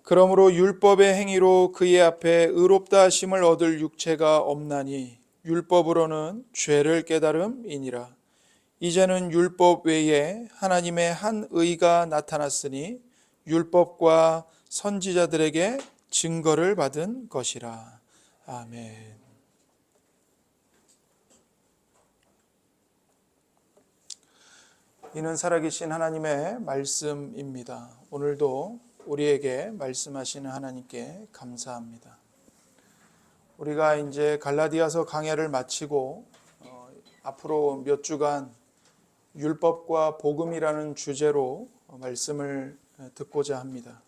그러므로 율법의 행위로 그의 앞에 의롭다 하심을 얻을 육체가 없나니 율법으로는 죄를 깨달음이니라. 이제는 율법 외에 하나님의 한 의가 나타났으니 율법과 선지자들에게 증거를 받은 것이라. 아멘. 이는 살아계신 하나님의 말씀입니다. 오늘도 우리에게 말씀하시는 하나님께 감사합니다. 우리가 이제 갈라디아서 강해를 마치고 앞으로 몇 주간 율법과 복음이라는 주제로 말씀을 듣고자 합니다.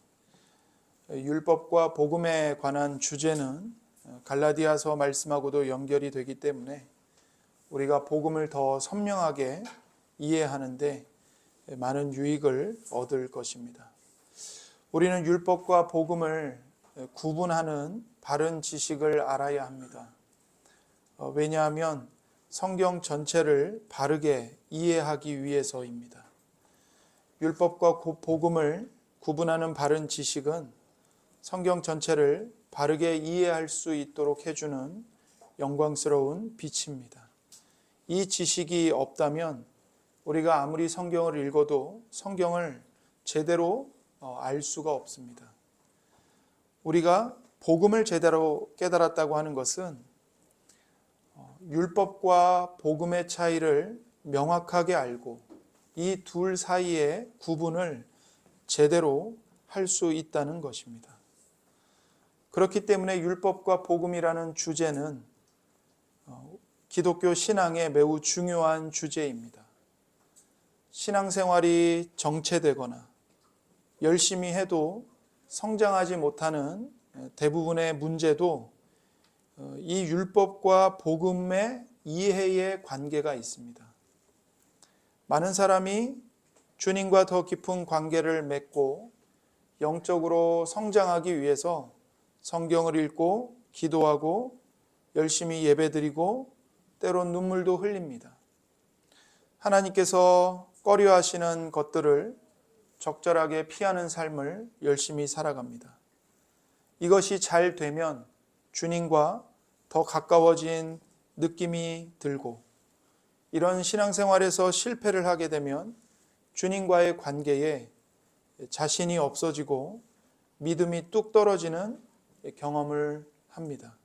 율법과 복음에 관한 주제는 갈라디아서 말씀하고도 연결이 되기 때문에 우리가 복음을 더 선명하게 이해하는데 많은 유익을 얻을 것입니다. 우리는 율법과 복음을 구분하는 바른 지식을 알아야 합니다. 왜냐하면 성경 전체를 바르게 이해하기 위해서입니다. 율법과 복음을 구분하는 바른 지식은 성경 전체를 바르게 이해할 수 있도록 해주는 영광스러운 빛입니다. 이 지식이 없다면 우리가 아무리 성경을 읽어도 성경을 제대로 알 수가 없습니다. 우리가 복음을 제대로 깨달았다고 하는 것은 율법과 복음의 차이를 명확하게 알고 이 둘 사이의 구분을 제대로 할 수 있다는 것입니다. 그렇기 때문에 율법과 복음이라는 주제는 기독교 신앙에 매우 중요한 주제입니다. 신앙생활이 정체되거나 열심히 해도 성장하지 못하는 대부분의 문제도 이 율법과 복음의 이해의 관계가 있습니다. 많은 사람이 주님과 더 깊은 관계를 맺고 영적으로 성장하기 위해서 성경을 읽고 기도하고 열심히 예배드리고 때론 눈물도 흘립니다. 하나님께서 꺼려하시는 것들을 적절하게 피하는 삶을 열심히 살아갑니다. 이것이 잘 되면 주님과 더 가까워진 느낌이 들고, 이런 신앙생활에서 실패를 하게 되면 주님과의 관계에 자신이 없어지고 믿음이 뚝 떨어지는 경험을 합니다.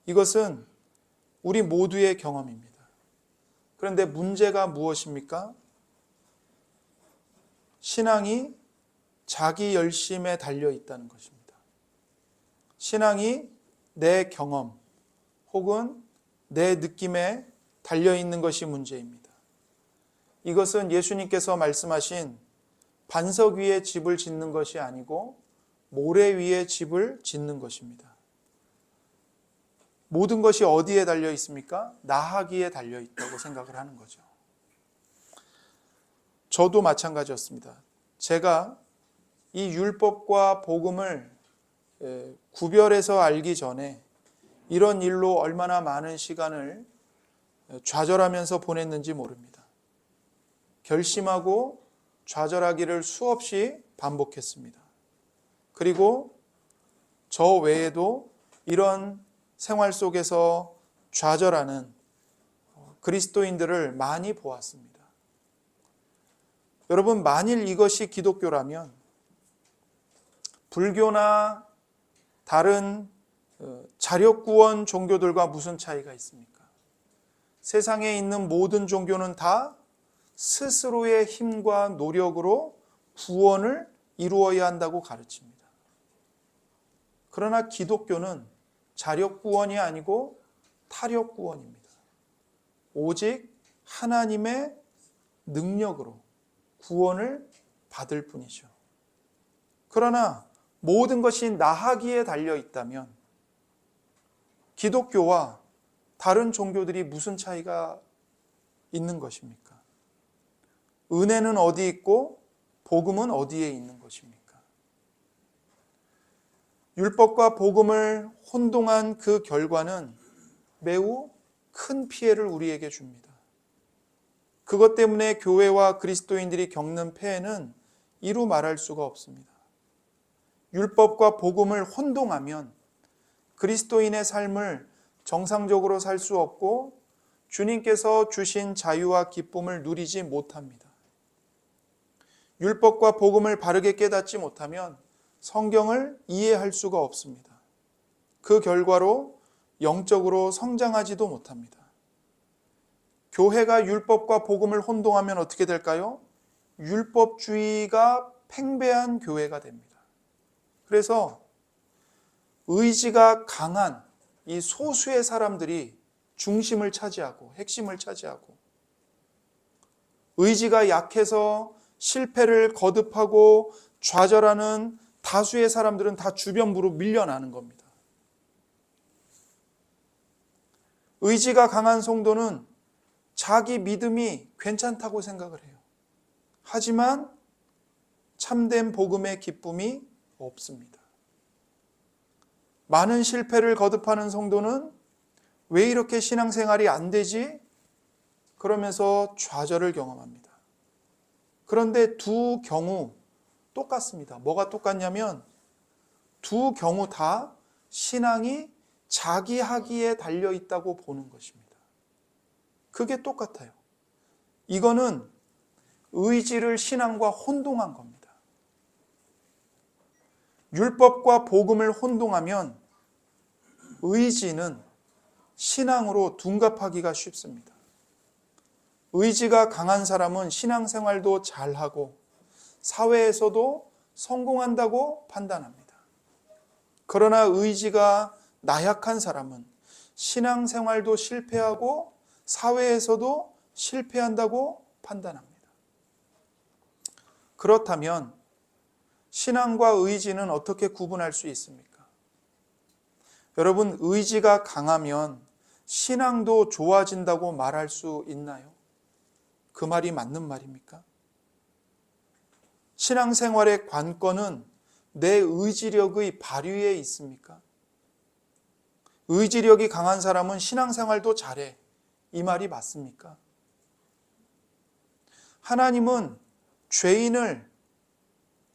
이것은 우리 모두의 경험입니다. 그런데 문제가 무엇입니까? 신앙이 자기 열심에 달려 있다는 것입니다. 신앙이 내 경험 혹은 내 느낌에 달려 있는 것이 문제입니다. 이것은 예수님께서 말씀하신 반석 위에 집을 짓는 것이 아니고 모래 위에 집을 짓는 것입니다. 모든 것이 어디에 달려 있습니까? 나하기에 달려 있다고 생각을 하는 거죠. 저도 마찬가지였습니다. 제가 이 율법과 복음을 구별해서 알기 전에 이런 일로 얼마나 많은 시간을 좌절하면서 보냈는지 모릅니다. 결심하고 좌절하기를 수없이 반복했습니다. 그리고 저 외에도 이런 생활 속에서 좌절하는 그리스도인들을 많이 보았습니다. 여러분, 만일 이것이 기독교라면 불교나 다른 자력구원 종교들과 무슨 차이가 있습니까? 세상에 있는 모든 종교는 다 스스로의 힘과 노력으로 구원을 이루어야 한다고 가르칩니다. 그러나 기독교는 자력구원이 아니고 타력구원입니다. 오직 하나님의 능력으로 구원을 받을 뿐이죠. 그러나 모든 것이 나하기에 달려 있다면 기독교와 다른 종교들이 무슨 차이가 있는 것입니까? 은혜는 어디 있고 복음은 어디에 있는 것입니까? 율법과 복음을 혼동한 그 결과는 매우 큰 피해를 우리에게 줍니다. 그것 때문에 교회와 그리스도인들이 겪는 폐해는 이루 말할 수가 없습니다. 율법과 복음을 혼동하면 그리스도인의 삶을 정상적으로 살 수 없고 주님께서 주신 자유와 기쁨을 누리지 못합니다. 율법과 복음을 바르게 깨닫지 못하면 성경을 이해할 수가 없습니다. 그 결과로 영적으로 성장하지도 못합니다. 교회가 율법과 복음을 혼동하면 어떻게 될까요? 율법주의가 팽배한 교회가 됩니다. 그래서 의지가 강한 이 소수의 사람들이 중심을 차지하고 핵심을 차지하고, 의지가 약해서 실패를 거듭하고 좌절하는 다수의 사람들은 다 주변부로 밀려나는 겁니다. 의지가 강한 성도는 자기 믿음이 괜찮다고 생각을 해요. 하지만 참된 복음의 기쁨이 없습니다. 많은 실패를 거듭하는 성도는 왜 이렇게 신앙생활이 안 되지? 그러면서 좌절을 경험합니다. 그런데 두 경우 똑같습니다. 뭐가 똑같냐면 두 경우 다 신앙이 자기 하기에 달려 있다고 보는 것입니다. 그게 똑같아요. 이거는 의지를 신앙과 혼동한 겁니다. 율법과 복음을 혼동하면 의지는 신앙으로 둔갑하기가 쉽습니다. 의지가 강한 사람은 신앙생활도 잘하고 사회에서도 성공한다고 판단합니다. 그러나 의지가 나약한 사람은 신앙생활도 실패하고 사회에서도 실패한다고 판단합니다. 그렇다면 신앙과 의지는 어떻게 구분할 수 있습니까? 여러분, 의지가 강하면 신앙도 좋아진다고 말할 수 있나요? 그 말이 맞는 말입니까? 신앙생활의 관건은 내 의지력의 발휘에 있습니까? 의지력이 강한 사람은 신앙생활도 잘해. 이 말이 맞습니까? 하나님은 죄인을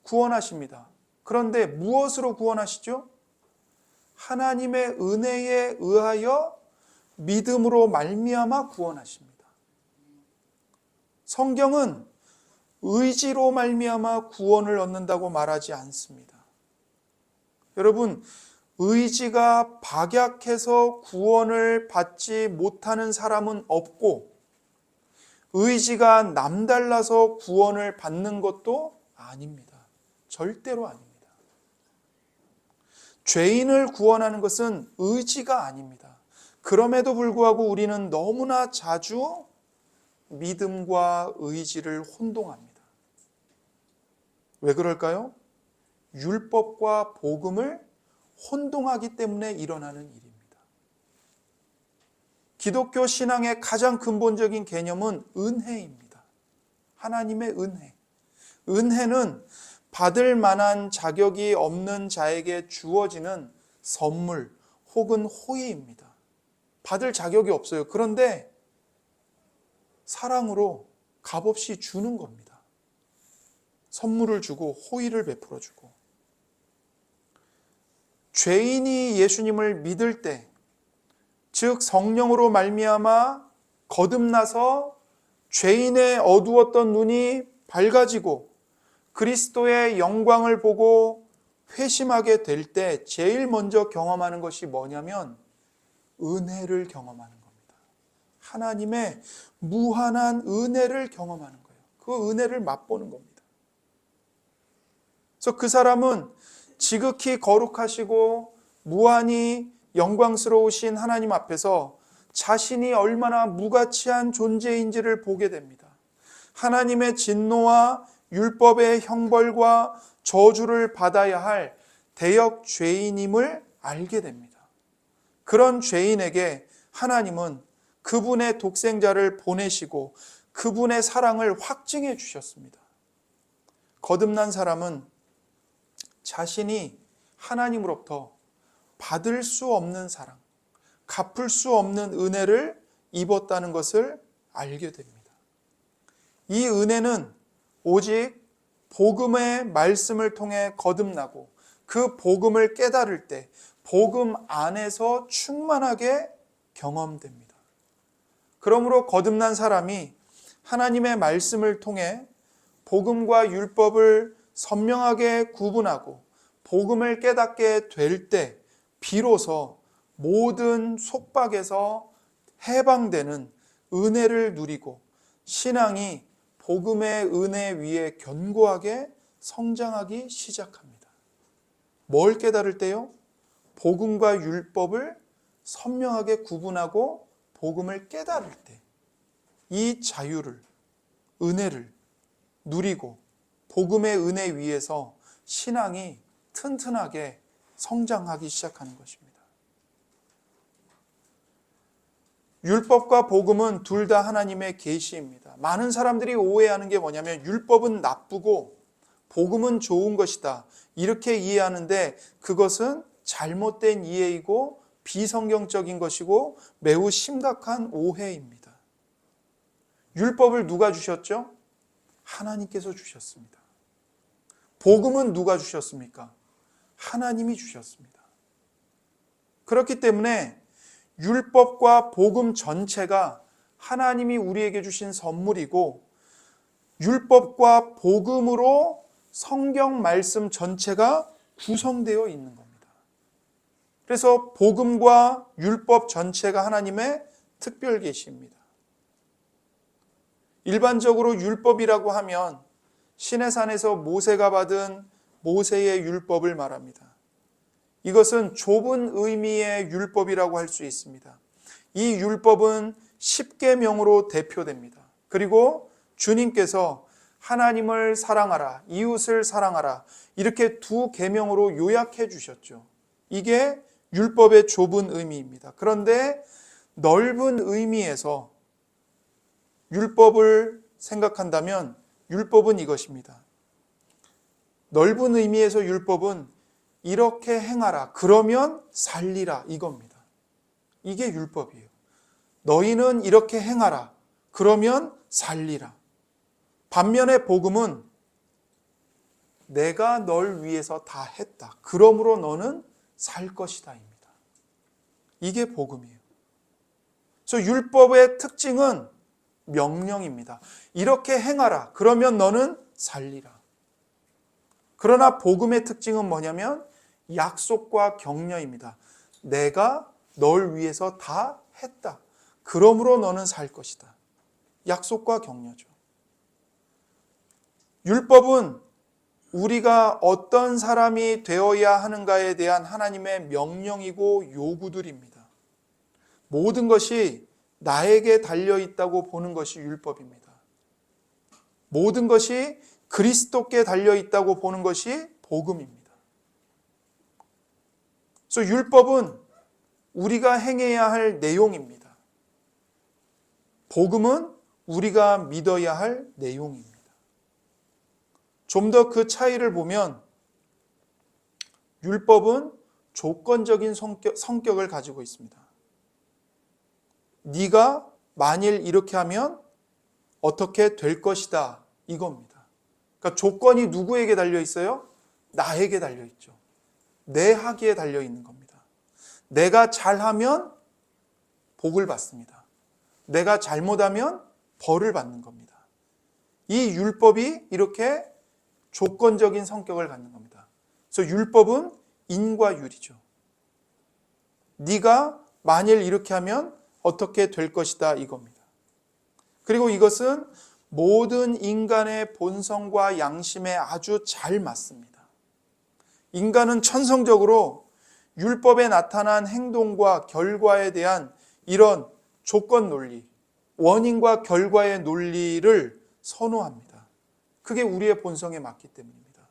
구원하십니다. 그런데 무엇으로 구원하시죠? 하나님의 은혜에 의하여 믿음으로 말미암아 구원하십니다. 성경은 의지로 말미암아 구원을 얻는다고 말하지 않습니다. 여러분, 의지가 박약해서 구원을 받지 못하는 사람은 없고 의지가 남달라서 구원을 받는 것도 아닙니다. 절대로 아닙니다. 죄인을 구원하는 것은 의지가 아닙니다. 그럼에도 불구하고 우리는 너무나 자주 믿음과 의지를 혼동합니다. 왜 그럴까요? 율법과 복음을 혼동하기 때문에 일어나는 일입니다. 기독교 신앙의 가장 근본적인 개념은 은혜입니다. 하나님의 은혜. 은혜는 받을 만한 자격이 없는 자에게 주어지는 선물 혹은 호의입니다. 받을 자격이 없어요. 그런데 사랑으로 값없이 주는 겁니다. 선물을 주고 호의를 베풀어 주고. 죄인이 예수님을 믿을 때, 즉 성령으로 말미암아 거듭나서 죄인의 어두웠던 눈이 밝아지고 그리스도의 영광을 보고 회심하게 될 때 제일 먼저 경험하는 것이 뭐냐면 은혜를 경험하는 겁니다. 하나님의 무한한 은혜를 경험하는 거예요. 그 은혜를 맛보는 겁니다. 그래서 그 사람은 지극히 거룩하시고 무한히 영광스러우신 하나님 앞에서 자신이 얼마나 무가치한 존재인지를 보게 됩니다. 하나님의 진노와 율법의 형벌과 저주를 받아야 할 대역 죄인임을 알게 됩니다. 그런 죄인에게 하나님은 그분의 독생자를 보내시고 그분의 사랑을 확증해 주셨습니다. 거듭난 사람은 자신이 하나님으로부터 받을 수 없는 사랑, 갚을 수 없는 은혜를 입었다는 것을 알게 됩니다. 이 은혜는 오직 복음의 말씀을 통해 거듭나고 그 복음을 깨달을 때 복음 안에서 충만하게 경험됩니다. 그러므로 거듭난 사람이 하나님의 말씀을 통해 복음과 율법을 선명하게 구분하고 복음을 깨닫게 될 때 비로소 모든 속박에서 해방되는 은혜를 누리고 신앙이 복음의 은혜 위에 견고하게 성장하기 시작합니다. 뭘 깨달을 때요? 복음과 율법을 선명하게 구분하고 복음을 깨달을 때 이 자유를, 은혜를 누리고 복음의 은혜 위에서 신앙이 튼튼하게 성장하기 시작하는 것입니다. 율법과 복음은 둘 다 하나님의 계시입니다. 많은 사람들이 오해하는 게 뭐냐면 율법은 나쁘고 복음은 좋은 것이다. 이렇게 이해하는데 그것은 잘못된 이해이고 비성경적인 것이고 매우 심각한 오해입니다. 율법을 누가 주셨죠? 하나님께서 주셨습니다. 복음은 누가 주셨습니까? 하나님이 주셨습니다. 그렇기 때문에 율법과 복음 전체가 하나님이 우리에게 주신 선물이고 율법과 복음으로 성경 말씀 전체가 구성되어 있는 겁니다. 그래서 복음과 율법 전체가 하나님의 특별 계시입니다. 일반적으로 율법이라고 하면 시내산에서 모세가 받은 모세의 율법을 말합니다. 이것은 좁은 의미의 율법이라고 할 수 있습니다. 이 율법은 10계명으로 대표됩니다. 그리고 주님께서 하나님을 사랑하라, 이웃을 사랑하라 이렇게 2계명으로 요약해 주셨죠. 이게 율법의 좁은 의미입니다. 그런데 넓은 의미에서 율법을 생각한다면 율법은 이것입니다. 넓은 의미에서 율법은 이렇게 행하라, 그러면 살리라 이겁니다. 이게 율법이에요. 너희는 이렇게 행하라, 그러면 살리라. 반면에 복음은 내가 널 위해서 다 했다. 그러므로 너는 살 것이다입니다. 이게 복음이에요. 그래서 율법의 특징은 명령입니다. 이렇게 행하라. 그러면 너는 살리라. 그러나 복음의 특징은 뭐냐면 약속과 격려입니다. 내가 널 위해서 다 했다. 그러므로 너는 살 것이다. 약속과 격려죠. 율법은 우리가 어떤 사람이 되어야 하는가에 대한 하나님의 명령이고 요구들입니다. 모든 것이 나에게 달려있다고 보는 것이 율법입니다. 모든 것이 그리스도께 달려있다고 보는 것이 복음입니다. 그래서 율법은 우리가 행해야 할 내용입니다. 복음은 우리가 믿어야 할 내용입니다. 좀 더 그 차이를 보면 율법은 조건적인 성격을 가지고 있습니다. 네가 만일 이렇게 하면 어떻게 될 것이다 이겁니다. 그러니까 조건이 누구에게 달려 있어요? 나에게 달려 있죠. 내 하기에 달려 있는 겁니다. 내가 잘하면 복을 받습니다. 내가 잘못하면 벌을 받는 겁니다. 이 율법이 이렇게 조건적인 성격을 갖는 겁니다. 그래서 율법은 인과 율이죠. 네가 만일 이렇게 하면 어떻게 될 것이다 이겁니다. 그리고 이것은 모든 인간의 본성과 양심에 아주 잘 맞습니다. 인간은 천성적으로 율법에 나타난 행동과 결과에 대한 이런 조건 논리, 원인과 결과의 논리를 선호합니다. 그게 우리의 본성에 맞기 때문입니다.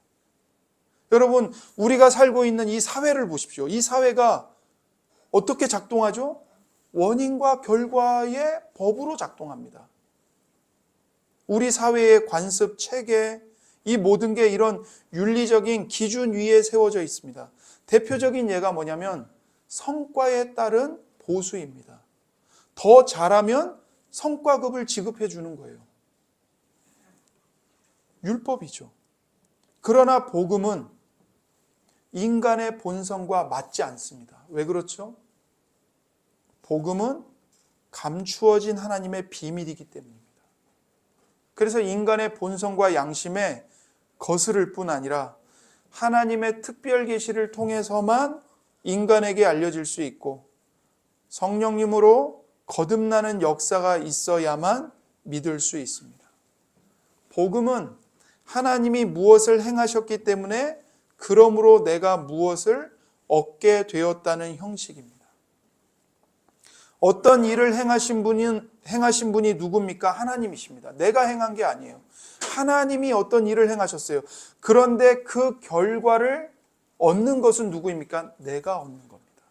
여러분, 우리가 살고 있는 이 사회를 보십시오. 이 사회가 어떻게 작동하죠? 원인과 결과의 법으로 작동합니다. 우리 사회의 관습, 체계, 이 모든 게 이런 윤리적인 기준 위에 세워져 있습니다. 대표적인 예가 뭐냐면 성과에 따른 보수입니다. 더 잘하면 성과급을 지급해 주는 거예요. 율법이죠. 그러나 복음은 인간의 본성과 맞지 않습니다. 왜 그렇죠? 복음은 감추어진 하나님의 비밀이기 때문입니다. 그래서 인간의 본성과 양심에 거스를 뿐 아니라 하나님의 특별 계시를 통해서만 인간에게 알려질 수 있고 성령님으로 거듭나는 역사가 있어야만 믿을 수 있습니다. 복음은 하나님이 무엇을 행하셨기 때문에 그러므로 내가 무엇을 얻게 되었다는 형식입니다. 어떤 일을 행하신 분이 누굽니까? 하나님이십니다. 내가 행한 게 아니에요. 하나님이 어떤 일을 행하셨어요. 그런데 그 결과를 얻는 것은 누구입니까? 내가 얻는 겁니다.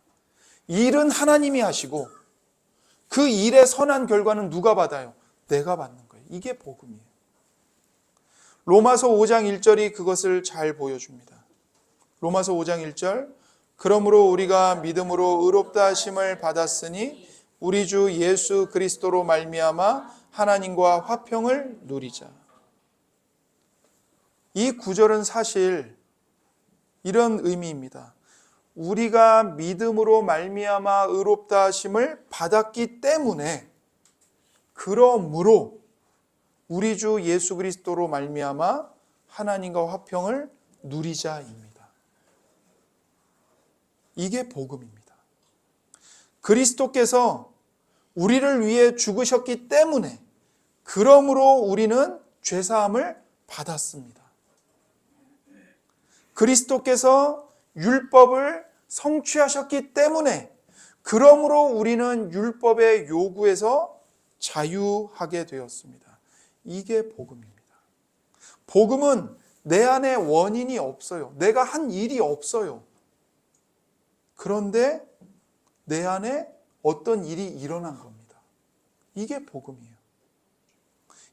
일은 하나님이 하시고 그 일의 선한 결과는 누가 받아요? 내가 받는 거예요. 이게 복음이에요. 로마서 5장 1절이 그것을 잘 보여줍니다. 로마서 5장 1절, 그러므로 우리가 믿음으로 의롭다 하심을 받았으니 우리 주 예수 그리스도로 말미암아 하나님과 화평을 누리자. 이 구절은 사실 이런 의미입니다. 우리가 믿음으로 말미암아 의롭다 하심을 받았기 때문에 그러므로 우리 주 예수 그리스도로 말미암아 하나님과 화평을 누리자입니다. 이게 복음입니다. 그리스도께서 우리를 위해 죽으셨기 때문에 그러므로 우리는 죄사함을 받았습니다. 그리스도께서 율법을 성취하셨기 때문에 그러므로 우리는 율법의 요구에서 자유하게 되었습니다. 이게 복음입니다. 복음은 내 안에 원인이 없어요. 내가 한 일이 없어요. 그런데 내 안에 어떤 일이 일어난 겁니다. 이게 복음이에요.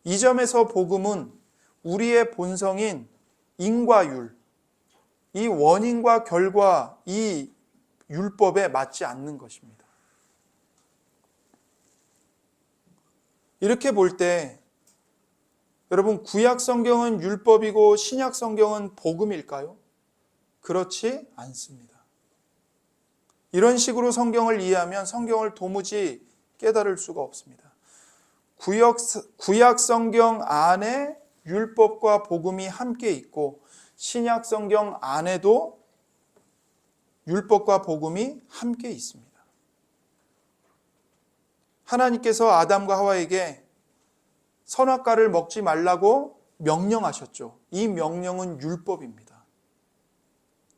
이 점에서 복음은 우리의 본성인 인과 율, 이 원인과 결과, 이 율법에 맞지 않는 것입니다. 이렇게 볼 때 여러분, 구약 성경은 율법이고 신약 성경은 복음일까요? 그렇지 않습니다. 이런 식으로 성경을 이해하면 성경을 도무지 깨달을 수가 없습니다. 구약 성경 안에 율법과 복음이 함께 있고 신약 성경 안에도 율법과 복음이 함께 있습니다. 하나님께서 아담과 하와에게 선악과를 먹지 말라고 명령하셨죠. 이 명령은 율법입니다.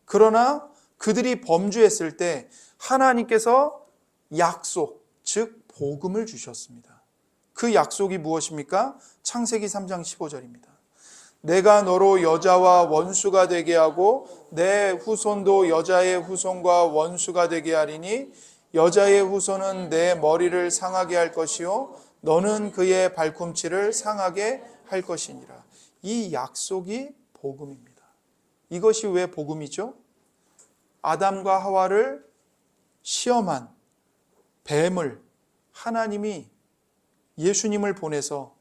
그러나 그들이 범죄했을 때 하나님께서 약속, 즉 복음을 주셨습니다. 그 약속이 무엇입니까? 창세기 3장 15절입니다. 내가 너로 여자와 원수가 되게 하고 내 후손도 여자의 후손과 원수가 되게 하리니 여자의 후손은 내 머리를 상하게 할 것이요 너는 그의 발꿈치를 상하게 할 것이니라. 이 약속이 복음입니다. 이것이 왜 복음이죠? 아담과 하와를 시험한 뱀을 하나님이 예수님을 보내서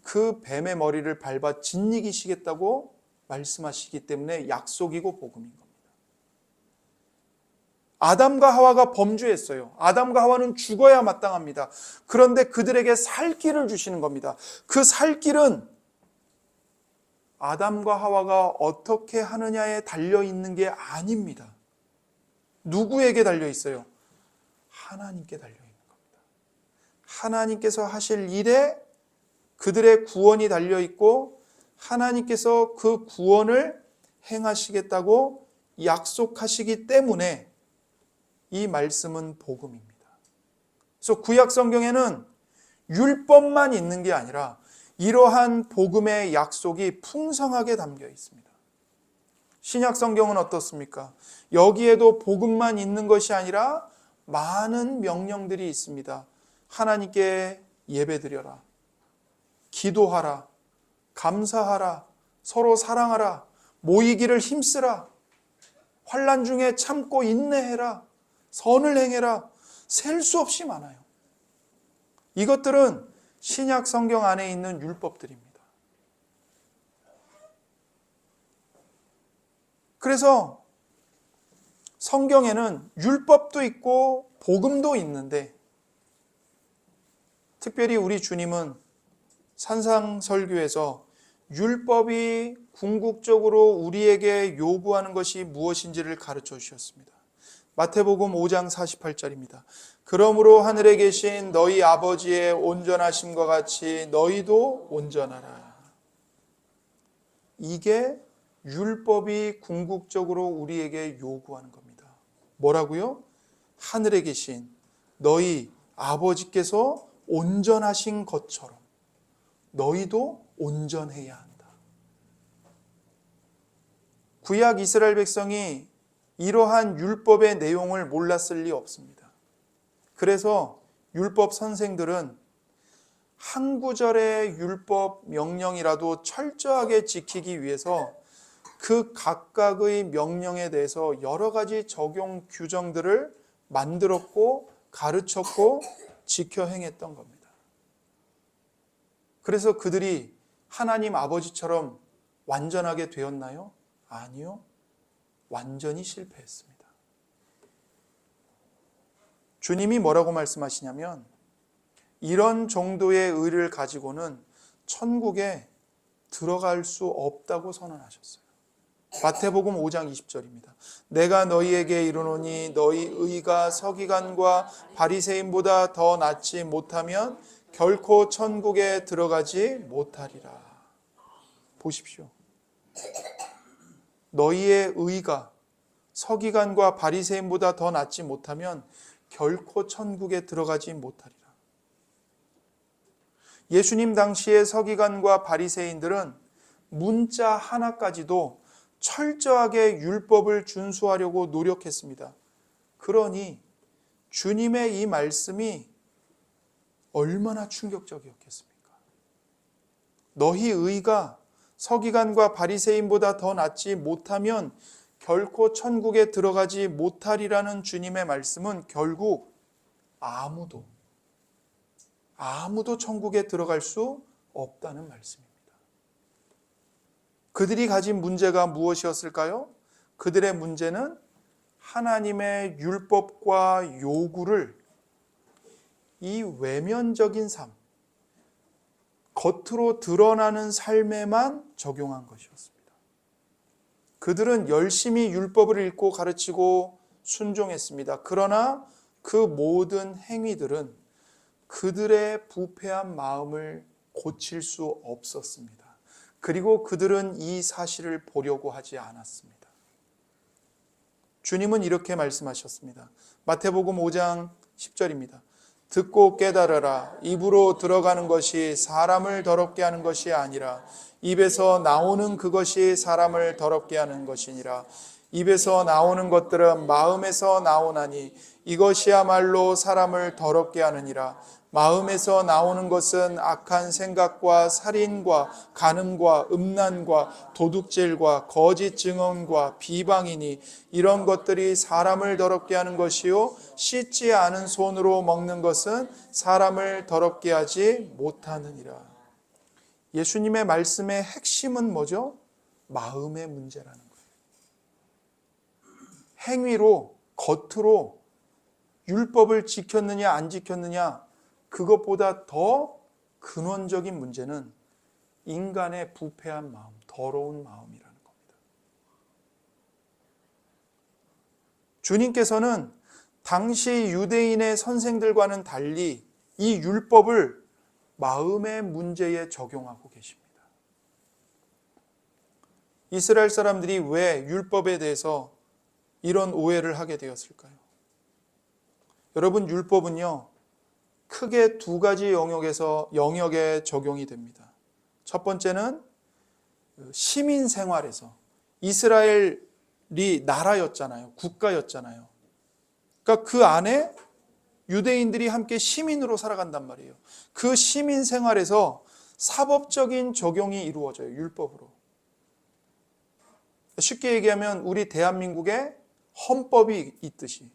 그 뱀의 머리를 밟아 짓이기시겠다고 말씀하시기 때문에 약속이고 복음인 겁니다. 아담과 하와가 범죄했어요. 아담과 하와는 죽어야 마땅합니다. 그런데 그들에게 살 길을 주시는 겁니다. 그 살 길은 아담과 하와가 어떻게 하느냐에 달려 있는 게 아닙니다. 누구에게 달려 있어요? 하나님께 달려 있는 겁니다. 하나님께서 하실 일에 그들의 구원이 달려 있고 하나님께서 그 구원을 행하시겠다고 약속하시기 때문에 이 말씀은 복음입니다. 그래서 구약 성경에는 율법만 있는 게 아니라 이러한 복음의 약속이 풍성하게 담겨 있습니다. 신약 성경은 어떻습니까? 여기에도 복음만 있는 것이 아니라 많은 명령들이 있습니다. 하나님께 예배드려라, 기도하라, 감사하라, 서로 사랑하라, 모이기를 힘쓰라, 환난 중에 참고 인내해라, 선을 행해라. 셀 수 없이 많아요. 이것들은 신약 성경 안에 있는 율법들입니다. 그래서 성경에는 율법도 있고 복음도 있는데 특별히 우리 주님은 산상설교에서 율법이 궁극적으로 우리에게 요구하는 것이 무엇인지를 가르쳐 주셨습니다. 마태복음 5장 48절입니다. 그러므로 하늘에 계신 너희 아버지의 온전하심과 같이 너희도 온전하라. 이게 율법이 궁극적으로 우리에게 요구하는 겁니다. 뭐라고요? 하늘에 계신 너희 아버지께서 온전하신 것처럼 너희도 온전해야 한다. 구약 이스라엘 백성이 이러한 율법의 내용을 몰랐을 리 없습니다. 그래서 율법 선생들은 한 구절의 율법 명령이라도 철저하게 지키기 위해서 그 각각의 명령에 대해서 여러 가지 적용 규정들을 만들었고 가르쳤고 지켜 행했던 겁니다. 그래서 그들이 하나님 아버지처럼 완전하게 되었나요? 아니요. 완전히 실패했습니다. 주님이 뭐라고 말씀하시냐면 이런 정도의 의를 가지고는 천국에 들어갈 수 없다고 선언하셨어요. 마태복음 5장 20절입니다. 내가 너희에게 이르노니 너희 의가 서기관과 바리새인보다 더 낫지 못하면 결코 천국에 들어가지 못하리라. 보십시오. 너희의 의가 서기관과 바리새인보다 더 낫지 못하면 결코 천국에 들어가지 못하리라. 예수님 당시의 서기관과 바리새인들은 문자 하나까지도 철저하게 율법을 준수하려고 노력했습니다. 그러니 주님의 이 말씀이 얼마나 충격적이었겠습니까? 너희 의가 서기관과 바리새인보다 더 낫지 못하면 결코 천국에 들어가지 못하리라는 주님의 말씀은 결국 아무도 천국에 들어갈 수 없다는 말씀입니다. 그들이 가진 문제가 무엇이었을까요? 그들의 문제는 하나님의 율법과 요구를 이 외면적인 삶, 겉으로 드러나는 삶에만 적용한 것이었습니다. 그들은 열심히 율법을 읽고 가르치고 순종했습니다. 그러나 그 모든 행위들은 그들의 부패한 마음을 고칠 수 없었습니다. 그리고 그들은 이 사실을 보려고 하지 않았습니다. 주님은 이렇게 말씀하셨습니다. 마태복음 5장 10절입니다. 듣고 깨달으라. 입으로 들어가는 것이 사람을 더럽게 하는 것이 아니라 입에서 나오는 그것이 사람을 더럽게 하는 것이니라. 입에서 나오는 것들은 마음에서 나오나니 이것이야말로 사람을 더럽게 하느니라. 마음에서 나오는 것은 악한 생각과 살인과 간음과 음란과 도둑질과 거짓 증언과 비방이니 이런 것들이 사람을 더럽게 하는 것이요 씻지 않은 손으로 먹는 것은 사람을 더럽게 하지 못하느니라. 예수님의 말씀의 핵심은 뭐죠? 마음의 문제라는 거예요. 행위로 겉으로 율법을 지켰느냐 안 지켰느냐 그것보다 더 근원적인 문제는 인간의 부패한 마음, 더러운 마음이라는 겁니다. 주님께서는 당시 유대인의 선생들과는 달리 이 율법을 마음의 문제에 적용하고 계십니다. 이스라엘 사람들이 왜 율법에 대해서 이런 오해를 하게 되었을까요? 여러분, 율법은요, 크게 두 가지 영역에 적용이 됩니다. 첫 번째는 시민 생활에서 이스라엘이 나라였잖아요. 국가였잖아요. 그러니까 그 안에 유대인들이 함께 시민으로 살아간단 말이에요. 그 시민 생활에서 사법적인 적용이 이루어져요. 율법으로. 쉽게 얘기하면 우리 대한민국에 헌법이 있듯이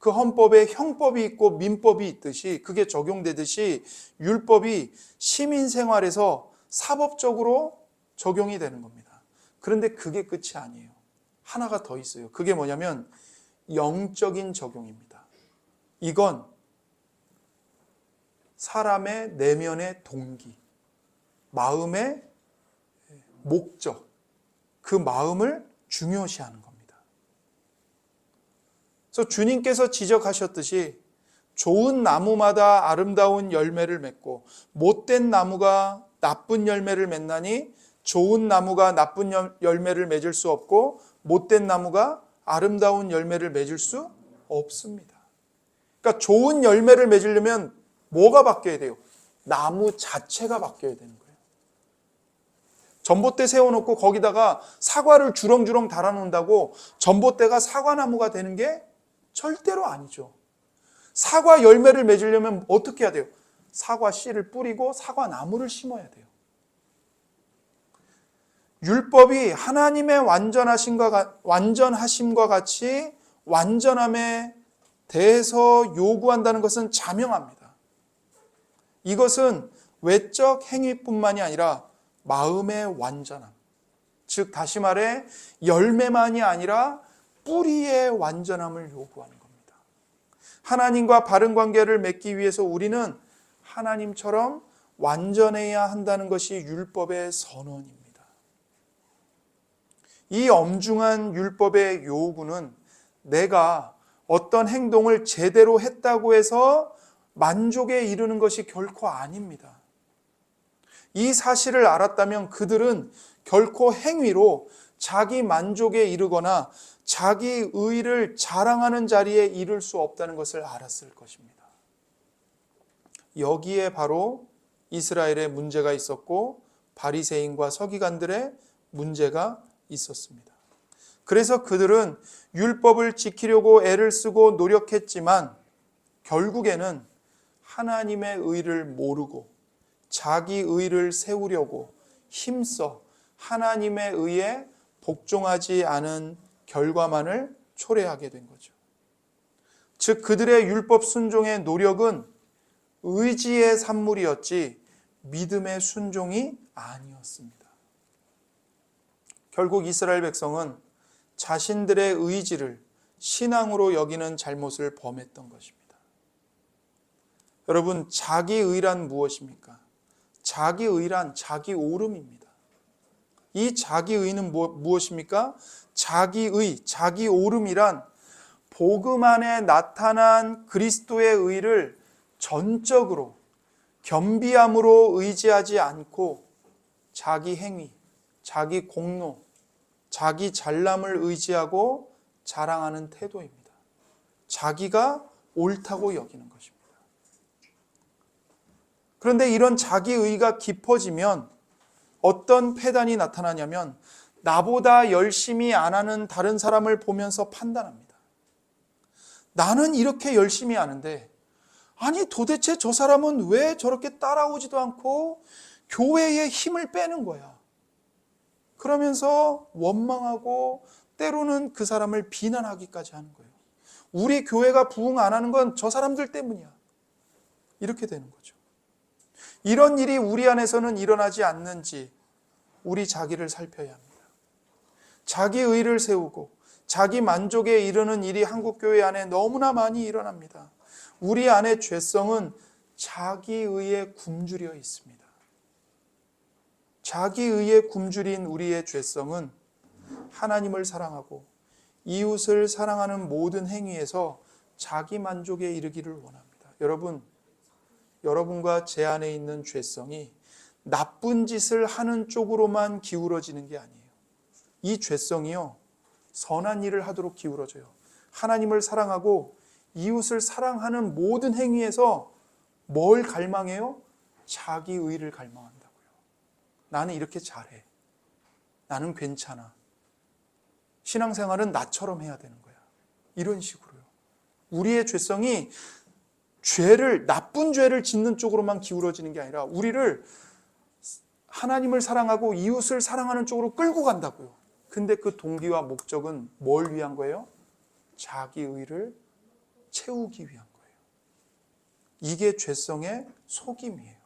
그 헌법에 형법이 있고 민법이 있듯이 그게 적용되듯이 율법이 시민 생활에서 사법적으로 적용이 되는 겁니다. 그런데 그게 끝이 아니에요. 하나가 더 있어요. 그게 뭐냐면 영적인 적용입니다. 이건 사람의 내면의 동기, 마음의 목적, 그 마음을 중요시하는 겁니다. 그래서 주님께서 지적하셨듯이 좋은 나무마다 아름다운 열매를 맺고 못된 나무가 나쁜 열매를 맺나니 좋은 나무가 나쁜 열매를 맺을 수 없고 못된 나무가 아름다운 열매를 맺을 수 없습니다. 그러니까 좋은 열매를 맺으려면 뭐가 바뀌어야 돼요? 나무 자체가 바뀌어야 되는 거예요. 전봇대 세워놓고 거기다가 사과를 주렁주렁 달아놓는다고 전봇대가 사과나무가 되는 게 절대로 아니죠. 사과 열매를 맺으려면 어떻게 해야 돼요? 사과 씨를 뿌리고 사과나무를 심어야 돼요. 율법이 하나님의 완전하심과 같이 완전함에 대해서 요구한다는 것은 자명합니다. 이것은 외적 행위뿐만이 아니라 마음의 완전함, 즉 다시 말해 열매만이 아니라 뿌리의 완전함을 요구하는 겁니다. 하나님과 바른 관계를 맺기 위해서 우리는 하나님처럼 완전해야 한다는 것이 율법의 선언입니다. 이 엄중한 율법의 요구는 내가 어떤 행동을 제대로 했다고 해서 만족에 이르는 것이 결코 아닙니다. 이 사실을 알았다면 그들은 결코 행위로 자기 만족에 이르거나 자기 의를 자랑하는 자리에 이를 수 없다는 것을 알았을 것입니다. 여기에 바로 이스라엘의 문제가 있었고 바리새인과 서기관들의 문제가 있었습니다. 그래서 그들은 율법을 지키려고 애를 쓰고 노력했지만 결국에는 하나님의 의를 모르고 자기 의를 세우려고 힘써 하나님의 의에 복종하지 않은 결과만을 초래하게 된 거죠. 즉 그들의 율법 순종의 노력은 의지의 산물이었지 믿음의 순종이 아니었습니다. 결국 이스라엘 백성은 자신들의 의지를 신앙으로 여기는 잘못을 범했던 것입니다. 여러분, 자기의란 무엇입니까? 자기의란 자기 오름입니다. 이 자기의는 무엇입니까? 자기의, 자기 오름이란 복음 안에 나타난 그리스도의 의를 전적으로 겸비함으로 의지하지 않고 자기 행위, 자기 공로, 자기 잘남을 의지하고 자랑하는 태도입니다. 자기가 옳다고 여기는 것입니다. 그런데 이런 자기의가 깊어지면 어떤 패단이 나타나냐면 나보다 열심히 안 하는 다른 사람을 보면서 판단합니다. 나는 이렇게 열심히 하는데 아니 도대체 저 사람은 왜 저렇게 따라오지도 않고 교회의 힘을 빼는 거야. 그러면서 원망하고 때로는 그 사람을 비난하기까지 하는 거예요. 우리 교회가 부흥 안 하는 건 저 사람들 때문이야. 이렇게 되는 거죠. 이런 일이 우리 안에서는 일어나지 않는지 우리 자기를 살펴야 합니다. 자기 의를 세우고 자기 만족에 이르는 일이 한국교회 안에 너무나 많이 일어납니다. 우리 안에 죄성은 자기 의에 굶주려 있습니다. 자기 의에 굶주린 우리의 죄성은 하나님을 사랑하고 이웃을 사랑하는 모든 행위에서 자기 만족에 이르기를 원합니다. 여러분과 제 안에 있는 죄성이 나쁜 짓을 하는 쪽으로만 기울어지는 게 아니에요. 이 죄성이요, 선한 일을 하도록 기울어져요. 하나님을 사랑하고 이웃을 사랑하는 모든 행위에서 뭘 갈망해요? 자기 의를 갈망한다고요. 나는 이렇게 잘해. 나는 괜찮아. 신앙생활은 나처럼 해야 되는 거야. 이런 식으로요. 우리의 죄성이 나쁜 죄를 짓는 쪽으로만 기울어지는 게 아니라 우리를 하나님을 사랑하고 이웃을 사랑하는 쪽으로 끌고 간다고요. 근데 그 동기와 목적은 뭘 위한 거예요? 자기 의를 채우기 위한 거예요. 이게 죄성의 속임이에요.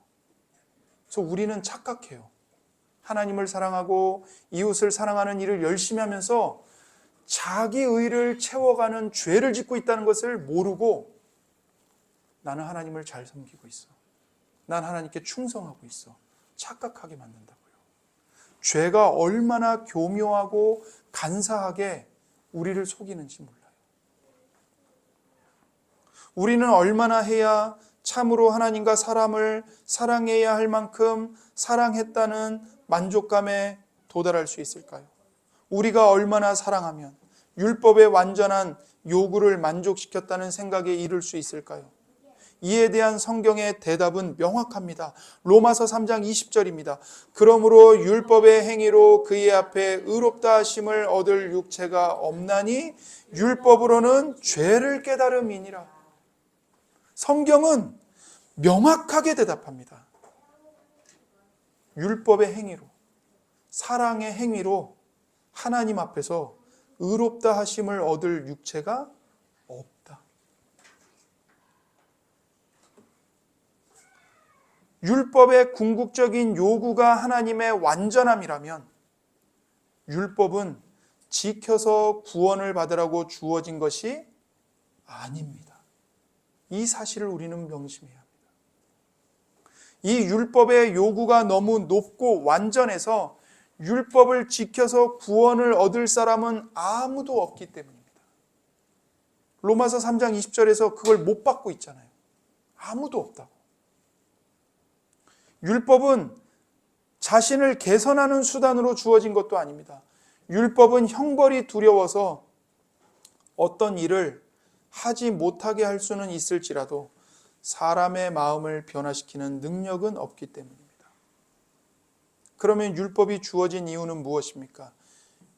그래서 우리는 착각해요. 하나님을 사랑하고 이웃을 사랑하는 일을 열심히 하면서 자기 의를 채워가는 죄를 짓고 있다는 것을 모르고 나는 하나님을 잘 섬기고 있어, 난 하나님께 충성하고 있어 착각하게 만든다고요. 죄가 얼마나 교묘하고 간사하게 우리를 속이는지 몰라요. 우리는 얼마나 해야 참으로 하나님과 사람을 사랑해야 할 만큼 사랑했다는 만족감에 도달할 수 있을까요? 우리가 얼마나 사랑하면 율법의 완전한 요구를 만족시켰다는 생각에 이를 수 있을까요? 이에 대한 성경의 대답은 명확합니다. 로마서 3장 20절입니다. 그러므로 율법의 행위로 그의 앞에 의롭다 하심을 얻을 육체가 없나니 율법으로는 죄를 깨달음이니라. 성경은 명확하게 대답합니다. 율법의 행위로, 사랑의 행위로 하나님 앞에서 의롭다 하심을 얻을 육체가 없다. 율법의 궁극적인 요구가 하나님의 완전함이라면 율법은 지켜서 구원을 받으라고 주어진 것이 아닙니다. 이 사실을 우리는 명심해야 합니다. 이 율법의 요구가 너무 높고 완전해서 율법을 지켜서 구원을 얻을 사람은 아무도 없기 때문입니다. 로마서 3장 20절에서 그걸 못 받고 있잖아요. 아무도 없다고. 율법은 자신을 개선하는 수단으로 주어진 것도 아닙니다. 율법은 형벌이 두려워서 어떤 일을 하지 못하게 할 수는 있을지라도 사람의 마음을 변화시키는 능력은 없기 때문입니다. 그러면 율법이 주어진 이유는 무엇입니까?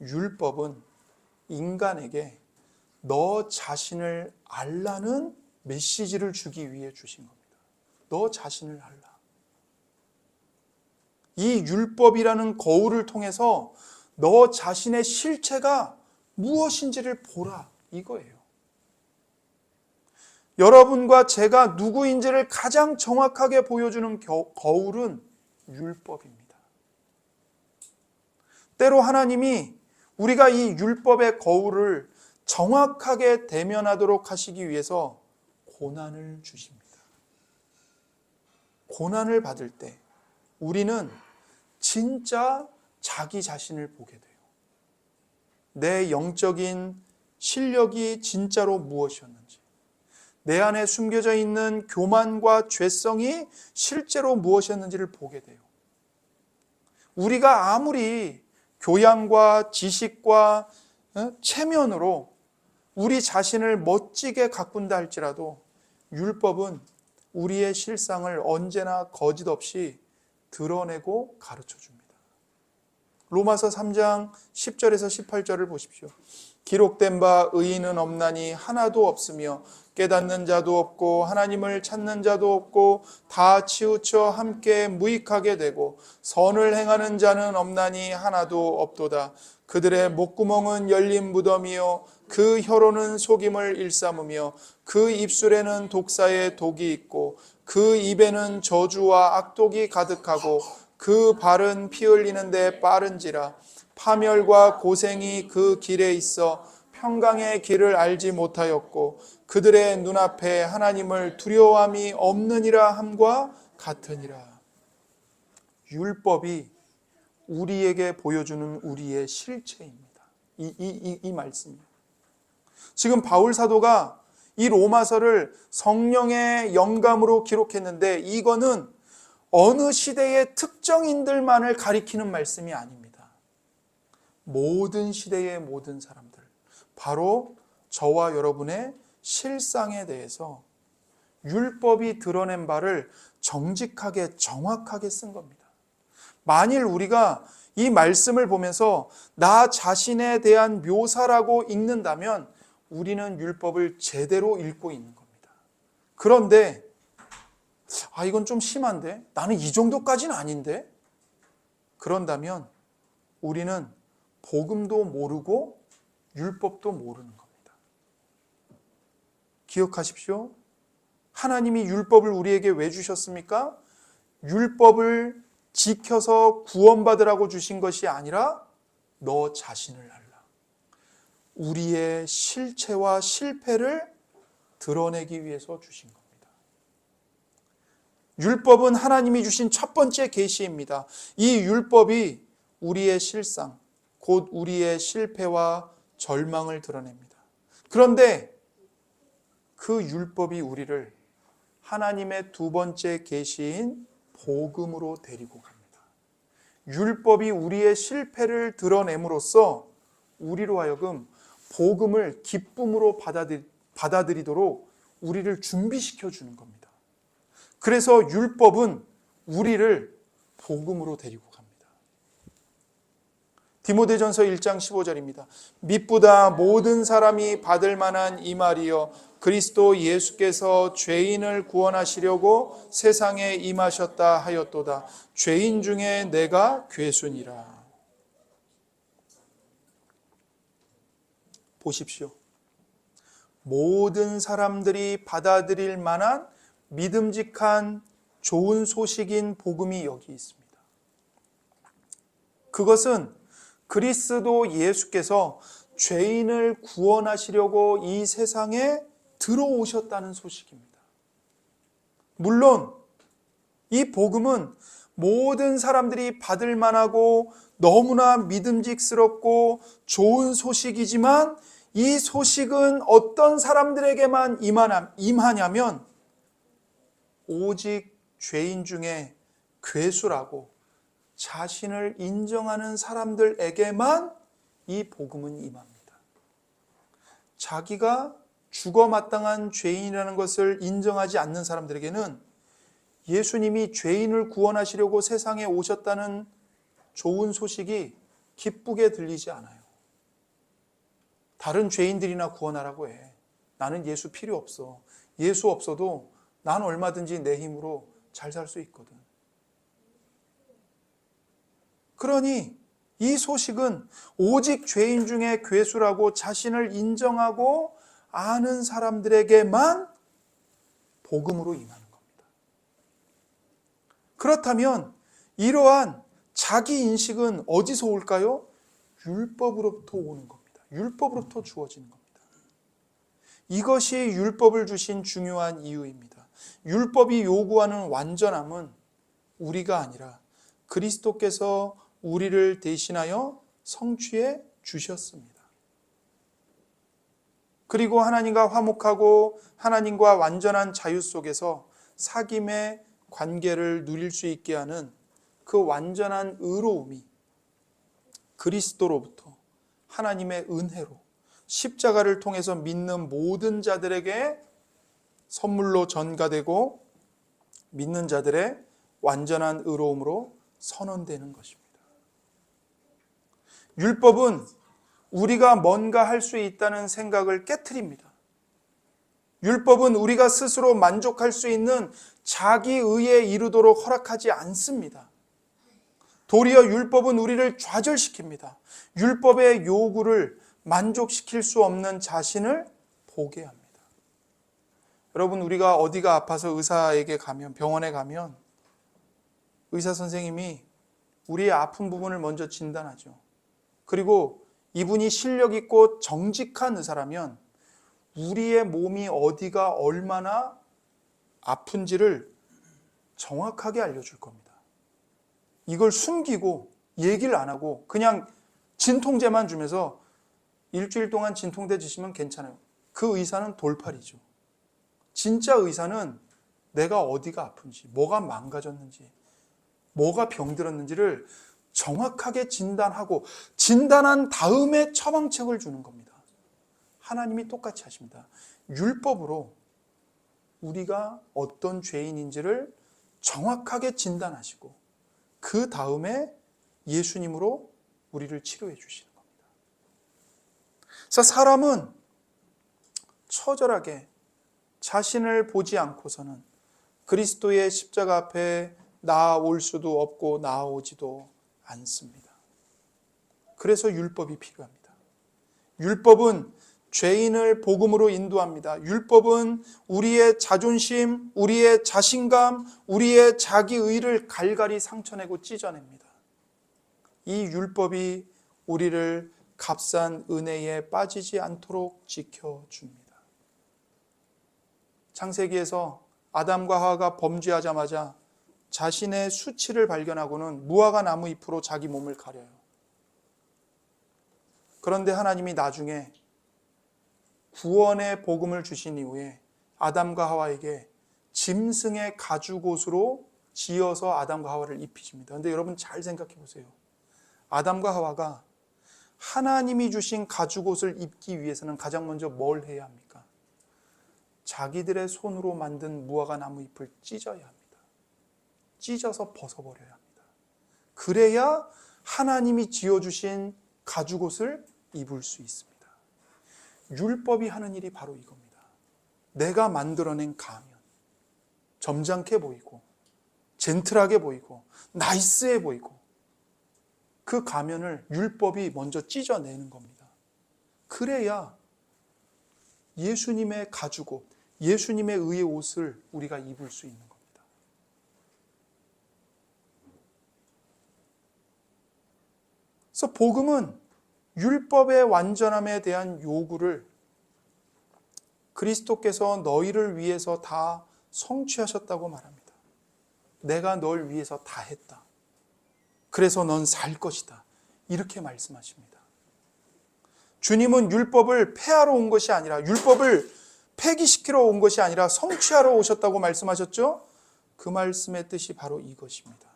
율법은 인간에게 너 자신을 알라는 메시지를 주기 위해 주신 겁니다. 너 자신을 알라. 이 율법이라는 거울을 통해서 너 자신의 실체가 무엇인지를 보라, 이거예요. 여러분과 제가 누구인지를 가장 정확하게 보여주는 거울은 율법입니다. 때로 하나님이 우리가 이 율법의 거울을 정확하게 대면하도록 하시기 위해서 고난을 주십니다. 고난을 받을 때 우리는 진짜 자기 자신을 보게 돼요. 내 영적인 실력이 진짜로 무엇이었는지, 내 안에 숨겨져 있는 교만과 죄성이 실제로 무엇이었는지를 보게 돼요. 우리가 아무리 교양과 지식과 체면으로 우리 자신을 멋지게 가꾼다 할지라도 율법은 우리의 실상을 언제나 거짓 없이 드러내고 가르쳐 줍니다. 로마서 3장 10절에서 18절을 보십시오. 기록된 바 의인은 없나니 하나도 없으며 깨닫는 자도 없고 하나님을 찾는 자도 없고 다 치우쳐 함께 무익하게 되고 선을 행하는 자는 없나니 하나도 없도다. 그들의 목구멍은 열린 무덤이요 그 혀로는 속임을 일삼으며 그 입술에는 독사의 독이 있고 그 입에는 저주와 악독이 가득하고 그 발은 피 흘리는데 빠른지라. 파멸과 고생이 그 길에 있어 평강의 길을 알지 못하였고 그들의 눈앞에 하나님을 두려워함이 없느니라 함과 같으니라. 율법이 우리에게 보여주는 우리의 실체입니다. 이 말씀이에요. 지금 바울 사도가 이 로마서를 성령의 영감으로 기록했는데 이거는 어느 시대의 특정인들만을 가리키는 말씀이 아닙니다. 모든 시대의 모든 사람들, 바로 저와 여러분의 실상에 대해서 율법이 드러낸 바를 정직하게 정확하게 쓴 겁니다. 만일 우리가 이 말씀을 보면서 나 자신에 대한 묘사라고 읽는다면 우리는 율법을 제대로 읽고 있는 겁니다. 그런데 이건 좀 심한데? 나는 이 정도까지는 아닌데? 그런다면 우리는 복음도 모르고 율법도 모르는 겁니다. 기억하십시오. 하나님이 율법을 우리에게 왜 주셨습니까? 율법을 지켜서 구원받으라고 주신 것이 아니라 너 자신을 알라. 우리의 실체와 실패를 드러내기 위해서 주신 겁니다. 율법은 하나님이 주신 첫 번째 계시입니다. 이 율법이 우리의 실상, 곧 우리의 실패와 절망을 드러냅니다. 그런데 그 율법이 우리를 하나님의 두 번째 계시인 복음으로 데리고 갑니다. 율법이 우리의 실패를 드러냄으로써 우리로 하여금 복음을 기쁨으로 받아들이도록 우리를 준비시켜 주는 겁니다. 그래서 율법은 우리를 복음으로 데리고 갑니다. 디모데전서 1장 15절입니다. mit보다 모든 사람이 받을 만한 이 말이여 그리스도 예수께서 죄인을 구원하시려고 세상에 임하셨다 하였도다. 죄인 중에 내가 괴순이라. 보십시오. 모든 사람들이 받아들일 만한 믿음직한 좋은 소식인 복음이 여기 있습니다. 그것은 그리스도 예수께서 죄인을 구원하시려고 이 세상에 들어오셨다는 소식입니다. 물론 이 복음은 모든 사람들이 받을 만하고 너무나 믿음직스럽고 좋은 소식이지만 이 소식은 어떤 사람들에게만 임하냐면 오직 죄인 중에 괴수라고 자신을 인정하는 사람들에게만 이 복음은 임합니다. 자기가 죽어 마땅한 죄인이라는 것을 인정하지 않는 사람들에게는 예수님이 죄인을 구원하시려고 세상에 오셨다는 좋은 소식이 기쁘게 들리지 않아요. 다른 죄인들이나 구원하라고 해. 나는 예수 필요 없어. 예수 없어도 난 얼마든지 내 힘으로 잘 살 수 있거든. 그러니 이 소식은 오직 죄인 중에 괴수라고 자신을 인정하고 아는 사람들에게만 복음으로 임하는 겁니다. 그렇다면 이러한 자기 인식은 어디서 올까요? 율법으로부터 오는 겁니다. 율법으로부터 주어지는 겁니다. 이것이 율법을 주신 중요한 이유입니다. 율법이 요구하는 완전함은 우리가 아니라 그리스도께서 우리를 대신하여 성취해 주셨습니다. 그리고 하나님과 화목하고 하나님과 완전한 자유 속에서 사귐의 관계를 누릴 수 있게 하는 그 완전한 의로움이 그리스도로부터 하나님의 은혜로 십자가를 통해서 믿는 모든 자들에게 선물로 전가되고 믿는 자들의 완전한 의로움으로 선언되는 것입니다. 율법은 우리가 뭔가 할 수 있다는 생각을 깨트립니다. 율법은 우리가 스스로 만족할 수 있는 자기의에 이르도록 허락하지 않습니다. 도리어 율법은 우리를 좌절시킵니다. 율법의 요구를 만족시킬 수 없는 자신을 보게 합니다. 여러분, 우리가 어디가 아파서 의사에게 가면, 병원에 가면 의사 선생님이 우리의 아픈 부분을 먼저 진단하죠. 그리고 이분이 실력 있고 정직한 의사라면 우리의 몸이 어디가 얼마나 아픈지를 정확하게 알려줄 겁니다. 이걸 숨기고 얘기를 안 하고 그냥 진통제만 주면서 일주일 동안 진통제 드시면 괜찮아요. 그 의사는 돌팔이죠. 진짜 의사는 내가 어디가 아픈지, 뭐가 망가졌는지, 뭐가 병들었는지를 정확하게 진단하고 진단한 다음에 처방책을 주는 겁니다. 하나님이 똑같이 하십니다. 율법으로 우리가 어떤 죄인인지를 정확하게 진단하시고 그 다음에 예수님으로 우리를 치료해 주시는 겁니다. 그래서 사람은 처절하게 자신을 보지 않고서는 그리스도의 십자가 앞에 나아올 수도 없고 나아오지도 않습니다. 그래서 율법이 필요합니다. 율법은 죄인을 복음으로 인도합니다. 율법은 우리의 자존심, 우리의 자신감, 우리의 자기의를 갈갈이 상처내고 찢어냅니다. 이 율법이 우리를 값싼 은혜에 빠지지 않도록 지켜줍니다. 창세기에서 아담과 하와가 범죄하자마자 자신의 수치를 발견하고는 무화과 나무 잎으로 자기 몸을 가려요. 그런데 하나님이 나중에 구원의 복음을 주신 이후에 아담과 하와에게 짐승의 가죽옷으로 지어서 아담과 하와를 입히십니다. 그런데 여러분 잘 생각해 보세요. 아담과 하와가 하나님이 주신 가죽옷을 입기 위해서는 가장 먼저 뭘 해야 합니까? 자기들의 손으로 만든 무화과 나무 잎을 찢어야 합니다. 찢어서 벗어버려야 합니다. 그래야 하나님이 지어주신 가죽옷을 입을 수 있습니다. 율법이 하는 일이 바로 이겁니다. 내가 만들어낸 가면, 점잖게 보이고 젠틀하게 보이고 나이스해 보이고, 그 가면을 율법이 먼저 찢어내는 겁니다. 그래야 예수님의 가죽옷, 예수님의 의의 옷을 우리가 입을 수 있는 겁니다. 그래서 복음은 율법의 완전함에 대한 요구를 그리스도께서 너희를 위해서 다 성취하셨다고 말합니다. 내가 널 위해서 다 했다. 그래서 넌 살 것이다. 이렇게 말씀하십니다. 주님은 율법을 폐하러 온 것이 아니라, 율법을 폐기시키러 온 것이 아니라 성취하러 오셨다고 말씀하셨죠? 그 말씀의 뜻이 바로 이것입니다.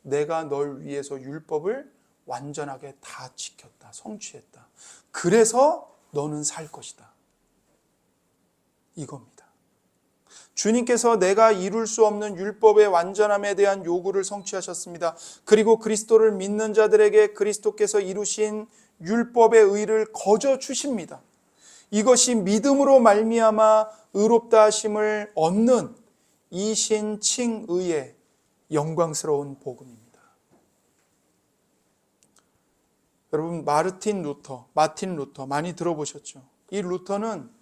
내가 널 위해서 율법을 완전하게 다 지켰다. 성취했다. 그래서 너는 살 것이다. 이겁니다. 주님께서 내가 이룰 수 없는 율법의 완전함에 대한 요구를 성취하셨습니다. 그리고 그리스도를 믿는 자들에게 그리스도께서 이루신 율법의 의를 거저 주십니다. 이것이 믿음으로 말미암아 의롭다 하심을 얻는 이신칭의의 영광스러운 복음입니다. 여러분, 마틴 루터 많이 들어보셨죠? 이 루터는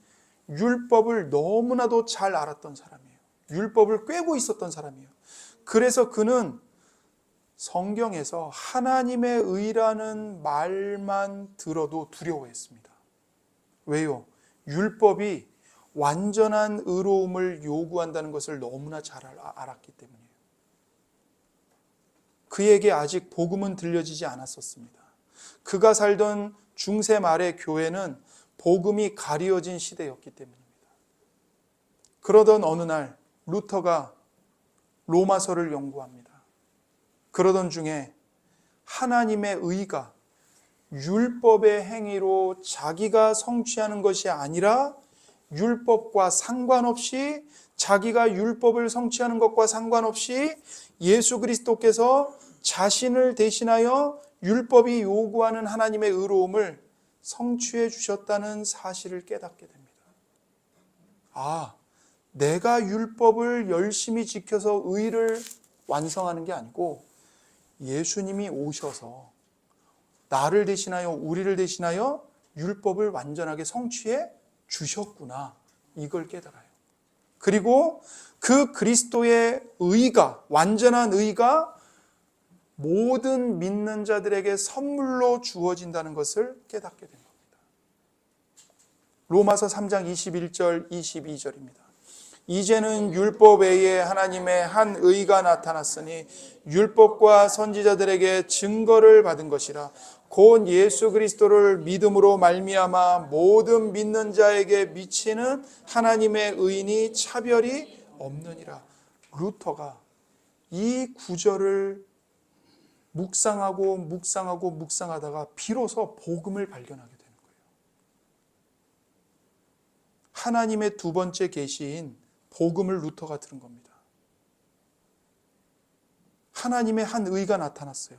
율법을 너무나도 잘 알았던 사람이에요. 율법을 꿰고 있었던 사람이에요. 그래서 그는 성경에서 하나님의 의라는 말만 들어도 두려워했습니다. 왜요? 율법이 완전한 의로움을 요구한다는 것을 너무나 잘 알았기 때문이에요. 그에게 아직 복음은 들려지지 않았었습니다. 그가 살던 중세 말의 교회는 복음이 가리워진 시대였기 때문입니다. 그러던 어느 날 루터가 로마서를 연구합니다. 그러던 중에 하나님의 의가 율법의 행위로 자기가 성취하는 것이 아니라 율법과 상관없이, 자기가 율법을 성취하는 것과 상관없이 예수 그리스도께서 자신을 대신하여 율법이 요구하는 하나님의 의로움을 성취해 주셨다는 사실을 깨닫게 됩니다. 아, 내가 율법을 열심히 지켜서 의를 완성하는 게 아니고 예수님이 오셔서 나를 대신하여, 우리를 대신하여 율법을 완전하게 성취해 주셨구나. 이걸 깨달아요. 그리고 그 그리스도의 의가, 완전한 의가 모든 믿는 자들에게 선물로 주어진다는 것을 깨닫게 된 겁니다. 로마서 3장 21절 22절입니다. 이제는 율법 외에 하나님의 한 의가 나타났으니 율법과 선지자들에게 증거를 받은 것이라. 곧 예수 그리스도를 믿음으로 말미암아 모든 믿는 자에게 미치는 하나님의 의인이 차별이 없느니라. 루터가 이 구절을 묵상하다가 비로소 복음을 발견하게 되는 거예요. 하나님의 두 번째 계시인 복음을 루터가 들은 겁니다. 하나님의 한 의가 나타났어요.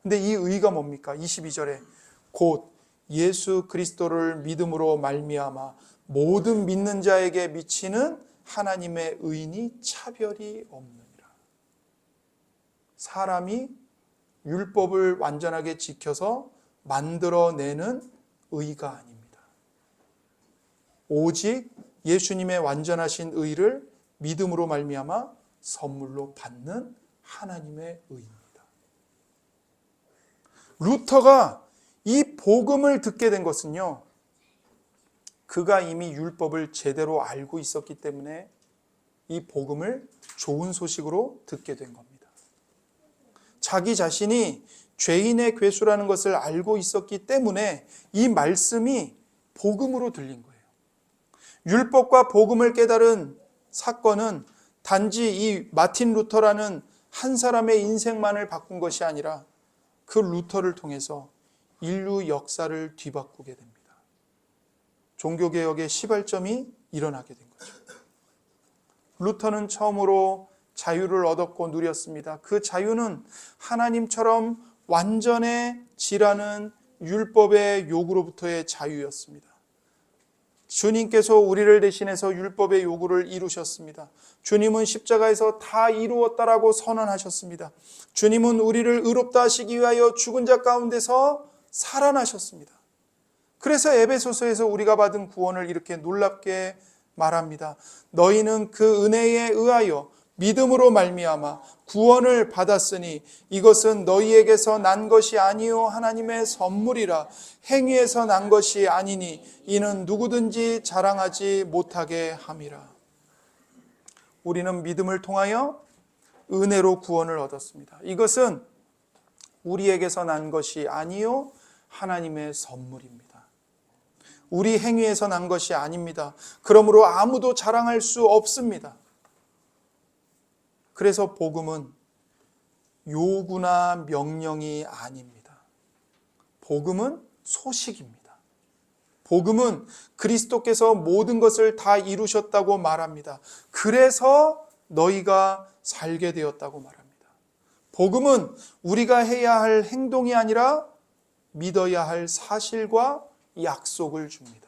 근데 이 의가 뭡니까? 22절에 곧 예수 그리스도를 믿음으로 말미암아 모든 믿는 자에게 미치는 하나님의 의인이 차별이 없느니라. 사람이 율법을 완전하게 지켜서 만들어내는 의가 아닙니다. 오직 예수님의 완전하신 의를 믿음으로 말미암아 선물로 받는 하나님의 의입니다. 루터가 이 복음을 듣게 된 것은요, 그가 이미 율법을 제대로 알고 있었기 때문에 이 복음을 좋은 소식으로 듣게 된 겁니다. 자기 자신이 죄인의 괴수라는 것을 알고 있었기 때문에 이 말씀이 복음으로 들린 거예요. 율법과 복음을 깨달은 사건은 단지 이 마틴 루터라는 한 사람의 인생만을 바꾼 것이 아니라 그 루터를 통해서 인류 역사를 뒤바꾸게 됩니다. 종교개혁의 시발점이 일어나게 된 거죠. 루터는 처음으로 자유를 얻었고 누렸습니다. 그 자유는 하나님처럼 완전해지라는 율법의 요구로부터의 자유였습니다. 주님께서 우리를 대신해서 율법의 요구를 이루셨습니다. 주님은 십자가에서 다 이루었다라고 선언하셨습니다. 주님은 우리를 의롭다 하시기 위하여 죽은 자 가운데서 살아나셨습니다. 그래서 에베소서에서 우리가 받은 구원을 이렇게 놀랍게 말합니다. 너희는 그 은혜에 의하여 믿음으로 말미암아 구원을 받았으니 이것은 너희에게서 난 것이 아니요 하나님의 선물이라. 행위에서 난 것이 아니니 이는 누구든지 자랑하지 못하게 함이라. 우리는 믿음을 통하여 은혜로 구원을 얻었습니다. 이것은 우리에게서 난 것이 아니요 하나님의 선물입니다. 우리 행위에서 난 것이 아닙니다. 그러므로 아무도 자랑할 수 없습니다. 그래서 복음은 요구나 명령이 아닙니다. 복음은 소식입니다. 복음은 그리스도께서 모든 것을 다 이루셨다고 말합니다. 그래서 너희가 살게 되었다고 말합니다. 복음은 우리가 해야 할 행동이 아니라 믿어야 할 사실과 약속을 줍니다.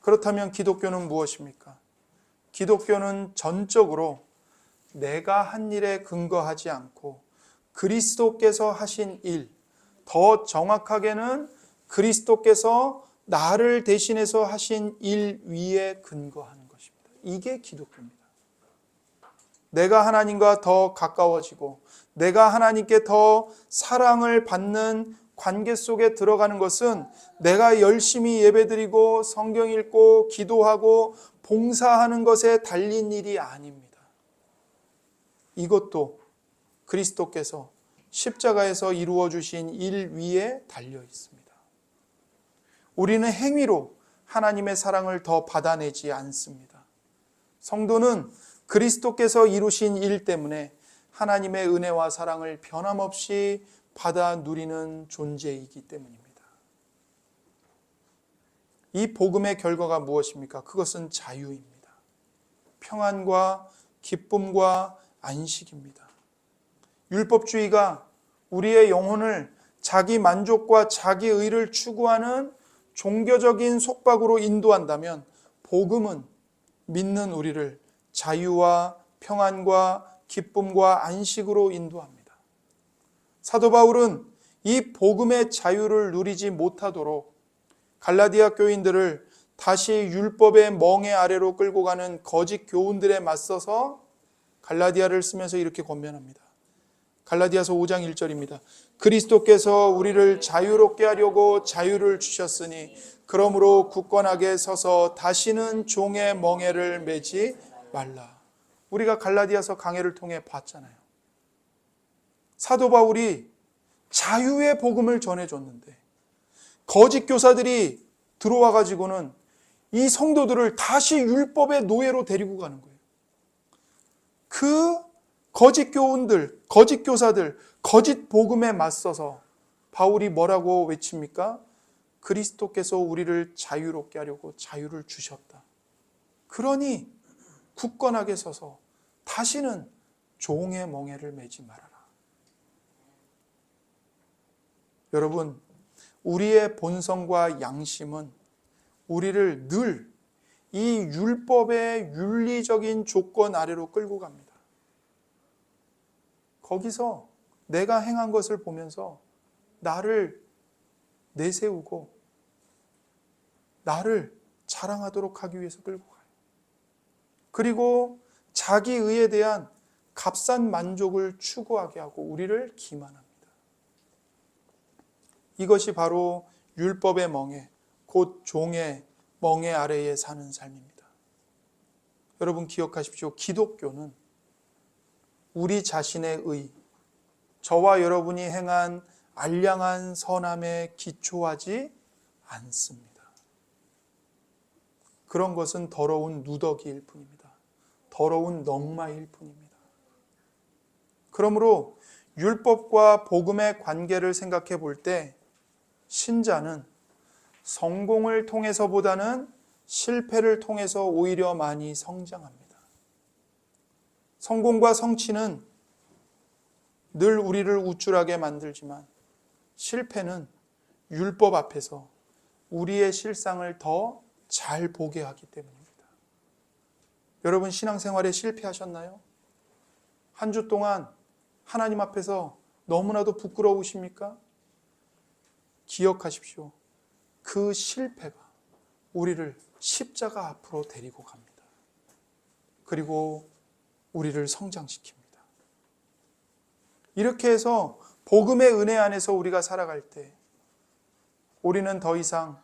그렇다면 기독교는 무엇입니까? 기독교는 전적으로 내가 한 일에 근거하지 않고 그리스도께서 하신 일, 더 정확하게는 그리스도께서 나를 대신해서 하신 일 위에 근거하는 것입니다. 이게 기독교입니다. 내가 하나님과 더 가까워지고 내가 하나님께 더 사랑을 받는 관계 속에 들어가는 것은 내가 열심히 예배드리고 성경 읽고 기도하고 봉사하는 것에 달린 일이 아닙니다. 이것도 그리스도께서 십자가에서 이루어 주신 일 위에 달려 있습니다. 우리는 행위로 하나님의 사랑을 더 받아내지 않습니다. 성도는 그리스도께서 이루신 일 때문에 하나님의 은혜와 사랑을 변함없이 받아 누리는 존재이기 때문입니다. 이 복음의 결과가 무엇입니까? 그것은 자유입니다. 평안과 기쁨과 안식입니다. 율법주의가 우리의 영혼을 자기 만족과 자기 의를 추구하는 종교적인 속박으로 인도한다면 복음은 믿는 우리를 자유와 평안과 기쁨과 안식으로 인도합니다. 사도 바울은 이 복음의 자유를 누리지 못하도록 갈라디아 교인들을 다시 율법의 멍에 아래로 끌고 가는 거짓 교훈들에 맞서서 갈라디아를 쓰면서 이렇게 권면합니다. 갈라디아서 5장 1절입니다. 그리스도께서 우리를 자유롭게 하려고 자유를 주셨으니 그러므로 굳건하게 서서 다시는 종의 멍에를 매지 말라. 우리가 갈라디아서 강해를 통해 봤잖아요. 사도 바울이 자유의 복음을 전해줬는데 거짓 교사들이 들어와 가지고는 이 성도들을 다시 율법의 노예로 데리고 가는 거예요. 그 거짓 교훈들, 거짓 교사들, 거짓 복음에 맞서서 바울이 뭐라고 외칩니까? 그리스도께서 우리를 자유롭게 하려고 자유를 주셨다. 그러니 굳건하게 서서 다시는 종의 멍에를 매지 말아라. 여러분, 우리의 본성과 양심은 우리를 늘 이 율법의 윤리적인 조건 아래로 끌고 갑니다. 거기서 내가 행한 것을 보면서 나를 내세우고 나를 자랑하도록 하기 위해서 끌고 가요. 그리고 자기 의에 대한 값싼 만족을 추구하게 하고 우리를 기만합니다. 이것이 바로 율법의 멍에, 곧 종의 멍에 아래에 사는 삶입니다. 여러분 기억하십시오. 기독교는 우리 자신의 의, 저와 여러분이 행한 알량한 선함에 기초하지 않습니다. 그런 것은 더러운 누더기일 뿐입니다. 더러운 넝마일 뿐입니다. 그러므로 율법과 복음의 관계를 생각해 볼 때 신자는 성공을 통해서보다는 실패를 통해서 오히려 많이 성장합니다. 성공과 성취는 늘 우리를 우쭐하게 만들지만 실패는 율법 앞에서 우리의 실상을 더 잘 보게 하기 때문입니다. 여러분 신앙생활에 실패하셨나요? 한 주 동안 하나님 앞에서 너무나도 부끄러우십니까? 기억하십시오. 그 실패가 우리를 십자가 앞으로 데리고 갑니다. 그리고 우리를 성장시킵니다. 이렇게 해서 복음의 은혜 안에서 우리가 살아갈 때 우리는 더 이상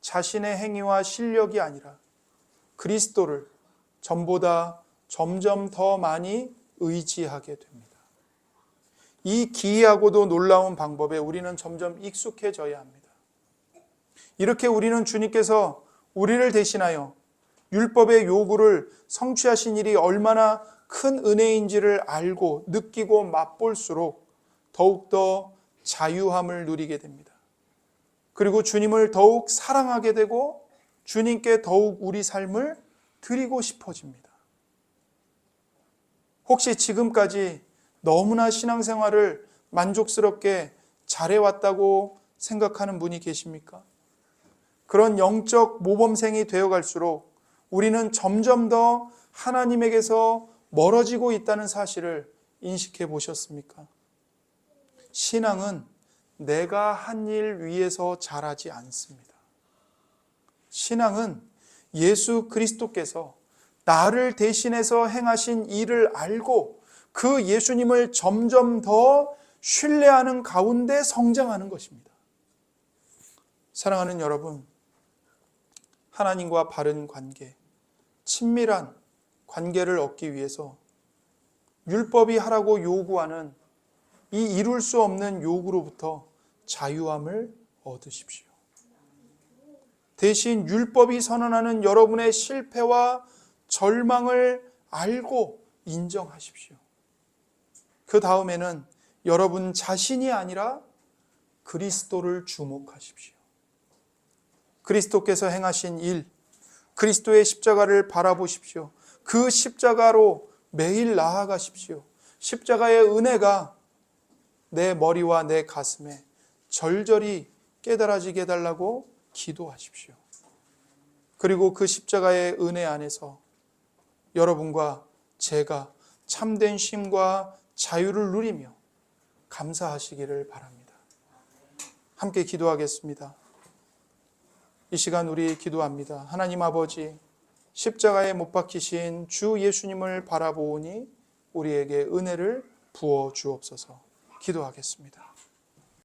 자신의 행위와 실력이 아니라 그리스도를 전보다 점점 더 많이 의지하게 됩니다. 이 기이하고도 놀라운 방법에 우리는 점점 익숙해져야 합니다. 이렇게 우리는 주님께서 우리를 대신하여 율법의 요구를 성취하신 일이 얼마나 큰 은혜인지를 알고 느끼고 맛볼수록 더욱더 자유함을 누리게 됩니다. 그리고 주님을 더욱 사랑하게 되고 주님께 더욱 우리 삶을 드리고 싶어집니다. 혹시 지금까지 너무나 신앙생활을 만족스럽게 잘해왔다고 생각하는 분이 계십니까? 그런 영적 모범생이 되어갈수록 우리는 점점 더 하나님에게서 멀어지고 있다는 사실을 인식해 보셨습니까? 신앙은 내가 한 일 위해서 잘하지 않습니다. 신앙은 예수 그리스도께서 나를 대신해서 행하신 일을 알고 그 예수님을 점점 더 신뢰하는 가운데 성장하는 것입니다. 사랑하는 여러분, 하나님과 바른 관계, 친밀한 관계를 얻기 위해서 율법이 하라고 요구하는 이 이룰 수 없는 요구로부터 자유함을 얻으십시오. 대신 율법이 선언하는 여러분의 실패와 절망을 알고 인정하십시오. 그 다음에는 여러분 자신이 아니라 그리스도를 주목하십시오. 그리스도께서 행하신 일, 그리스도의 십자가를 바라보십시오. 그 십자가로 매일 나아가십시오. 십자가의 은혜가 내 머리와 내 가슴에 절절히 깨달아지게 해달라고 기도하십시오. 그리고 그 십자가의 은혜 안에서 여러분과 제가 참된 쉼과 자유를 누리며 감사하시기를 바랍니다. 함께 기도하겠습니다. 이 시간 우리 기도합니다. 하나님 아버지, 십자가에 못 박히신 주 예수님을 바라보오니 우리에게 은혜를 부어 주옵소서. 기도하겠습니다.